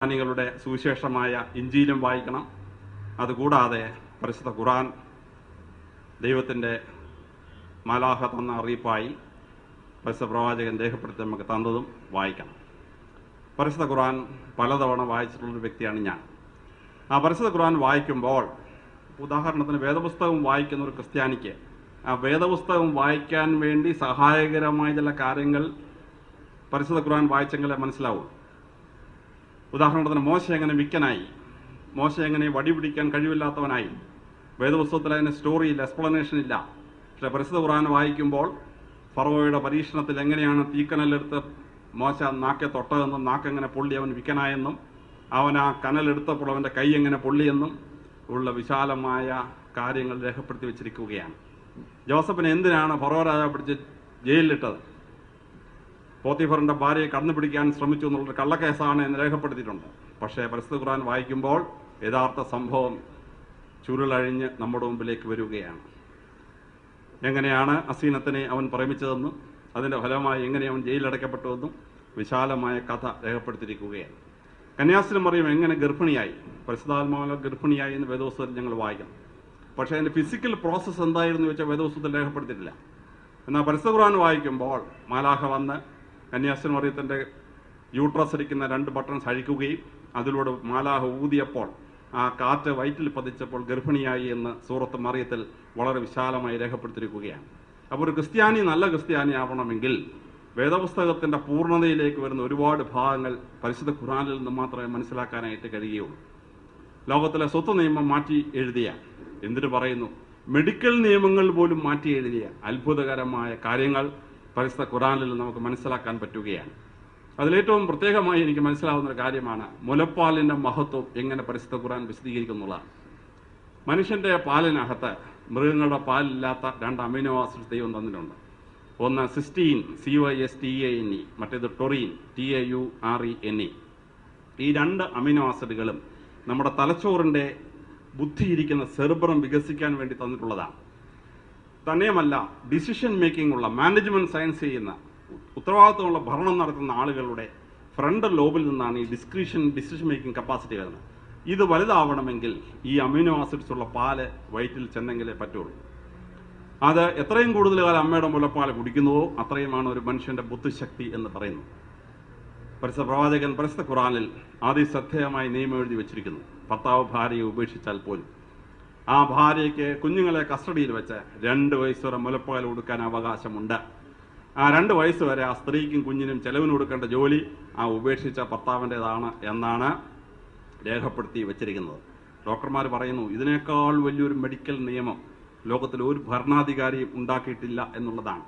ജ്ഞാനികളുടെ സുവിശേഷമായ ഇഞ്ചീലും വായിക്കണം. അതുകൂടാതെ പരിശുദ്ധ ഖുർആൻ ദൈവത്തിൻ്റെ മാലാഖ തന്ന അറിയിപ്പായി പരിശുദ്ധ പ്രവാചകൻ രേഖപ്പെടുത്തി നമുക്ക് തന്നതും വായിക്കണം. പരിശുദ്ധ ഖുർആൻ പലതവണ വായിച്ചിട്ടുള്ളൊരു വ്യക്തിയാണ് ഞാൻ. ആ പരിശുദ്ധ ഖുർആൻ വായിക്കുമ്പോൾ, ഉദാഹരണത്തിന് വേദപുസ്തകം വായിക്കുന്ന ഒരു ക്രിസ്ത്യാനിക്ക് ആ വേദപുസ്തകം വായിക്കാൻ വേണ്ടി സഹായകരമായ ചില കാര്യങ്ങൾ പരിശുദ്ധ ഖുർആൻ വായിച്ചെങ്കിലേ മനസ്സിലാവൂ. ഉദാഹരണത്തിന് മോശ എങ്ങനെ വിക്കനായി, മോശ എങ്ങനെ വടി പിടിക്കാൻ കഴിവില്ലാത്തവനായി. വേദപുസ്തകത്തിൽ അതിന് സ്റ്റോറിയില്ല, എക്സ്പ്ലനേഷൻ ഇല്ല. പക്ഷേ പരിശുദ്ധ ഖുർആൻ വായിക്കുമ്പോൾ ഫറവോയുടെ പരീക്ഷണത്തിൽ എങ്ങനെയാണ് തീക്കനലെടുത്ത് മോശ നാക്കെ തൊട്ടതെന്നും നാക്കെങ്ങനെ പൊള്ളി അവൻ വിക്കനായെന്നും അവൻ ആ കനലെടുത്തപ്പോൾ അവൻ്റെ കൈ എങ്ങനെ പൊള്ളിയെന്നും ഉള്ള വിശാലമായ കാര്യങ്ങൾ രേഖപ്പെടുത്തി വെച്ചിരിക്കുകയാണ്. ജോസഫിനെ എന്തിനാണ് ഫറവോ രാജാവ് പിടിച്ച് ജയിലിലിട്ടത്? പോത്തിഫറിന്റെ ഭാര്യയെ കടന്നു പിടിക്കാൻ ശ്രമിച്ചു എന്നുള്ളൊരു കള്ളക്കേസാണ് എന്ന് രേഖപ്പെടുത്തിയിട്ടുണ്ട്. പക്ഷേ പരിശുദ്ധ ഖുർആൻ വായിക്കുമ്പോൾ യഥാർത്ഥ സംഭവം ചുരുളഴിഞ്ഞ് നമ്മുടെ മുമ്പിലേക്ക് വരികയാണ്. എങ്ങനെയാണ് അസീനത്തിനെ അവൻ പ്രേമിച്ചതെന്നും അതിൻ്റെ ഫലമായി എങ്ങനെ അവൻ ജയിലടയ്ക്കപ്പെട്ടുവെന്നും വിശാലമായ കഥ രേഖപ്പെടുത്തിയിരിക്കുകയാണ്. കന്യാസ്ത്രീ മറിയം എങ്ങനെ ഗർഭിണിയായി, പരിശുദ്ധാത്മാവിനെ ഗർഭിണിയായി എന്ന് വേദപുസ്തകത്തിൽ ഞങ്ങൾ വായിക്കണം. പക്ഷേ അതിൻ്റെ ഫിസിക്കൽ പ്രോസസ്സ് എന്തായിരുന്നു വെച്ചാൽ വേദപുസ്തകത്തിൽ രേഖപ്പെടുത്തിയിട്ടില്ല. എന്നാൽ പരിശുദ്ധ ഖുർആൻ വായിക്കുമ്പോൾ മാലാഖ വന്ന് കന്യാസ്ത്രീ മറിയത്തിൻ്റെ യൂട്രസ് ഇരിക്കുന്ന 2 ബട്ടൺസ് അഴിക്കുകയും അതിലൂടെ മാലാഖ ഊതിയപ്പോൾ ആ കാറ്റ് വയറ്റിൽ പതിച്ചപ്പോൾ ഗർഭിണിയായി എന്ന് സൂറത്ത് മറിയത്തിൽ വളരെ വിശാലമായി രേഖപ്പെടുത്തിയിരിക്കുകയാണ്. അപ്പോൾ ഒരു ക്രിസ്ത്യാനി നല്ല ക്രിസ്ത്യാനി ആവണമെങ്കിൽ വേദപുസ്തകത്തിൻ്റെ പൂർണ്ണതയിലേക്ക് വരുന്ന ഒരുപാട് ഭാഗങ്ങൾ പരിശുദ്ധ ഖുർആനിൽ നിന്ന് മാത്രമേ മനസ്സിലാക്കാനായിട്ട് കഴിയുകയുള്ളൂ. ലോകത്തിലെ സ്വത്ത് നിയമം മാറ്റി എഴുതിയ, എന്തിനു പറയുന്നു, മെഡിക്കൽ നിയമങ്ങൾ പോലും മാറ്റി എഴുതിയ അത്ഭുതകരമായ കാര്യങ്ങൾ പരിശുദ്ധ ഖുർആനിൽ നമുക്ക് മനസ്സിലാക്കാൻ പറ്റുകയാണ്. അതിലേറ്റവും പ്രത്യേകമായി എനിക്ക് മനസ്സിലാവുന്ന ഒരു കാര്യമാണ് മുലപ്പാലിൻ്റെ മഹത്വം എങ്ങനെ പരിശുദ്ധ ഖുർആൻ വിശദീകരിക്കുന്നുള്ളതാണ്. മനുഷ്യൻ്റെ പാലിനകത്ത് മൃഗങ്ങളുടെ പാലില്ലാത്ത 2 അമിനോ ആസിഡ് ദൈവം തന്നിട്ടുണ്ട്. ഒന്ന് സിസ്റ്റീൻ, CYSTANE, മറ്റേത് ടൊറീൻ, TAURENE. ഈ 2 അമിനോ ആസിഡുകളും നമ്മുടെ തലച്ചോറിൻ്റെ ബുദ്ധിയിരിക്കുന്ന സെറിബ്രം വികസിക്കാൻ വേണ്ടി തന്നിട്ടുള്ളതാണ്. തന്നെയുമല്ല, ഡിസിഷൻ മേക്കിംഗ് ഉള്ള, മാനേജ്മെന്റ് സയൻസ് ചെയ്യുന്ന, ഉത്തരവാദിത്തമുള്ള ഭരണം നടത്തുന്ന ആളുകളുടെ ഫ്രണ്ടൽ ലോബിൽ നിന്നാണ് ഈ ഡിസിഷൻ മേക്കിംഗ് കപ്പാസിറ്റി വരുന്നത്. ഇത് വലുതാവണമെങ്കിൽ ഈ അമിനോ ആസിഡ്സ് ഉള്ള പാല് വയറ്റിൽ ചെന്നെങ്കിലേ പറ്റുള്ളൂ. അത് എത്രയും കൂടുതൽ കാലം അമ്മയുടെ മുലപ്പാൽ കുടിക്കുന്നുവോ അത്രയുമാണ് ഒരു മനുഷ്യന്റെ ബുദ്ധിശക്തി എന്ന് പറയുന്നു. പരിശുദ്ധ പ്രവാചകൻ പരിശുദ്ധ ഖുർആനിൽ അതിശ്രദ്ധേയമായി നിയമം എഴുതി വെച്ചിരിക്കുന്നു. ഭർത്താവ് ഭാര്യയെ ഉപേക്ഷിച്ചാൽ പോലും ആ ഭാര്യയ്ക്ക് കുഞ്ഞുങ്ങളെ കസ്റ്റഡിയിൽ വെച്ച് 2 വയസ്സ് വരെ മുലപ്പാൽ കൊടുക്കാൻ അവകാശമുണ്ട്. ആ 2 വയസ്സ് വരെ ആ സ്ത്രീക്കും കുഞ്ഞിനും ചെലവിന് കൊടുക്കേണ്ട ജോലി ആ ഉപേക്ഷിച്ച ഭർത്താവിൻ്റെതാണ് എന്നാണ് രേഖപ്പെടുത്തി വെച്ചിരിക്കുന്നത്. ഡോക്ടർമാർ പറയുന്നു ഇതിനേക്കാൾ വലിയൊരു മെഡിക്കൽ നിയമം ലോകത്തിൽ ഒരു ഭരണാധികാരിയും ഉണ്ടാക്കിയിട്ടില്ല എന്നുള്ളതാണ്.